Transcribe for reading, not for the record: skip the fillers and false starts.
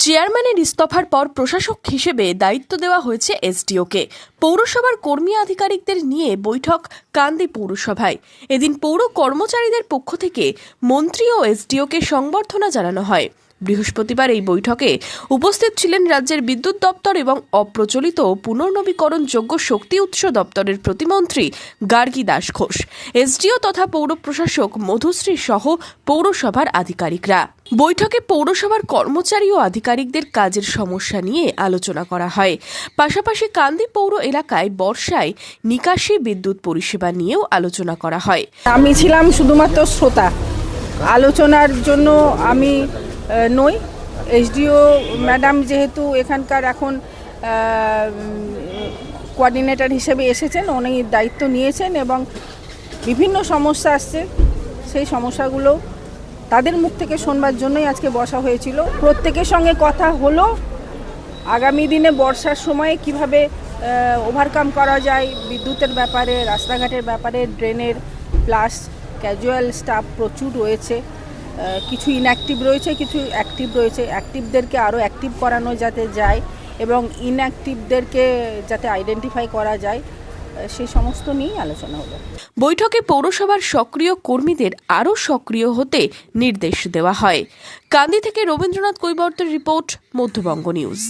চেয়ারম্যানের ইস্তফার পর প্রশাসক হিসেবে দায়িত্ব দেওয়া হয়েছে এসডিওকে। পৌরসভার কর্মী আধিকারিকদের নিয়ে বৈঠক কান্দি পৌরসভায়। এদিন পৌর কর্মচারীদের পক্ষ থেকে মন্ত্রী ও এসডিওকে সংবর্ধনা জানানো হয়। বৃহস্পতিবার এই বৈঠকে উপস্থিত ছিলেন রাজ্যের বিদ্যুৎ দপ্তর এবং অপ্রচলিত পুনর্নবীকরণযোগ্য শক্তি উৎস দপ্তরের প্রতিমন্ত্রী গার্গী দাস ঘোষ, এসডিও তথা পৌর প্রশাসক মধুশ্রী সহ পৌরসভার আধিকারিকরা। বৈঠকে পৌরসভার কর্মচারী ও আধিকারিকদের কাজের সমস্যা নিয়ে আলোচনা করা হয়। পাশাপাশি কান্দি পৌর এলাকায় বর্ষায় নিকাশি বিদ্যুৎ পরিষেবা নিয়েও আলোচনা করা হয়। আমি ছিলাম শুধুমাত্র শ্রোতা, আলোচনার জন্য আমি নই। এসডিও ম্যাডাম যেহেতু এখানকার এখন কোঅর্ডিনেটর হিসেবে এসেছেন, উনি দায়িত্ব নিয়েছেন এবং বিভিন্ন সমস্যা আসছে, সেই সমস্যাগুলো তাদের মুখ থেকে শোনবার জন্যই আজকে বসা হয়েছিল। প্রত্যেকের সঙ্গে কথা হলো আগামী দিনে বর্ষার সময়ে কিভাবে ওভারকাম করা যায়, বিদ্যুতের ব্যাপারে, রাস্তাঘাটের ব্যাপারে, ড্রেনের, প্লাস ক্যাজুয়াল স্টাফ প্রচুর রয়েছে, কিছু ইনঅ্যাক্টিভ রয়েছে, কিছু অ্যাক্টিভ রয়েছে। অ্যাক্টিভদেরকে আরও অ্যাক্টিভ করানো যাতে যায় এবং ইনঅ্যাক্টিভদেরকে যাতে আইডেন্টিফাই করা যায়, সেই সমস্ত নিয়েই আলোচনা হলো। বৈঠকে পৌরসভার সক্রিয় কর্মীদের আরও সক্রিয় হতে নির্দেশ দেওয়া হয়। কান্দি থেকে রবীন্দ্রনাথ কৈবর্তের রিপোর্ট, মধ্যবঙ্গ নিউজ।